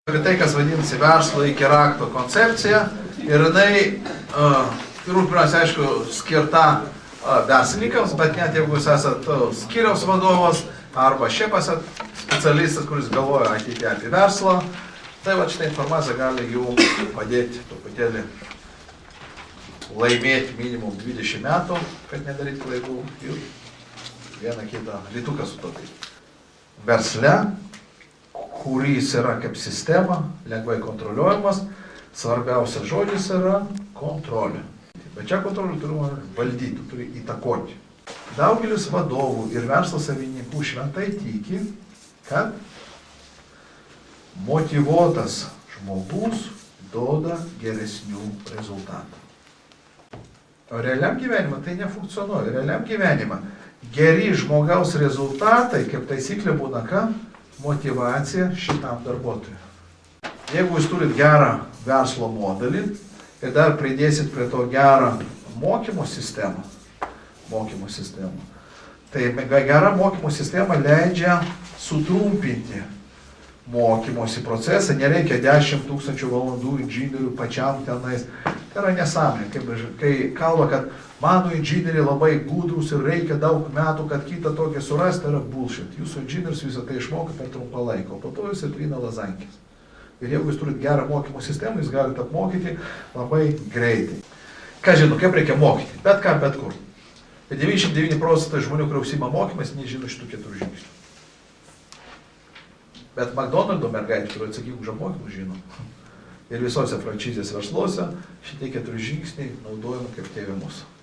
Tai, kas vadinasi verslo iki rakto koncepcija, ir jinai, pirmiausia, aišku, skirta verslininkams, bet net jeigu jūs esate skyriaus vadovas arba šiaip esate specialistas, kuris galvoja ateityje apie verslą, tai va šitą informaciją gali jums padėti truputėlį laimėti minimum 20 metų, kad nedaryti klaidų ir vieną kitą rytuką sutaupyti. Versle, kuris yra kaip sistema, lengvai kontroliuojamas, svarbiausias žodis yra kontrolė. Bet čia kontrolė turi valdyti, turi įtakoti. Daugelis vadovų ir verslo savininkų šventai tiki, kad motyvuotas žmogus duoda geresnių rezultatų. O realiam gyvenime tai nefunkcionuoja. Realiam gyvenime geri žmogaus rezultatai, kaip taisyklė būna ką? Motyvacija šitam darbuotojui. Jeigu jūs turit gerą verslo modelį ir dar pridėsit prie to gerą mokymo sistemą, tai gera mokymo sistema leidžia sutrumpinti mokymosi procesą, nereikia 10 000 valandų inžinierių pačiam tenais. Tai yra nesąmonė, kai kalba, kad mano inžinieriai labai gudrus ir reikia daug metų, kad kitą tokį surasti, tai yra bullshit. Jūsų inžinierius visą tai išmoka per trumpą laiką, o po to jūs atrina lazankės. Ir jeigu jūs turite gerą mokymo sistemą, jūs galite apmokyti labai greitai. Ką žinau, kaip reikia mokyti? Bet ką, bet kur. Bet 99% žmonių, kurie užsiima mokymais, nežino šitų 4 žingsnių. Bet McDonald's mergaitė, kurio atsakingų už apmokymus, žino. Ir visose frančizės versluose šitie 4 žingsniai naudojami kaip tėvė mūsų.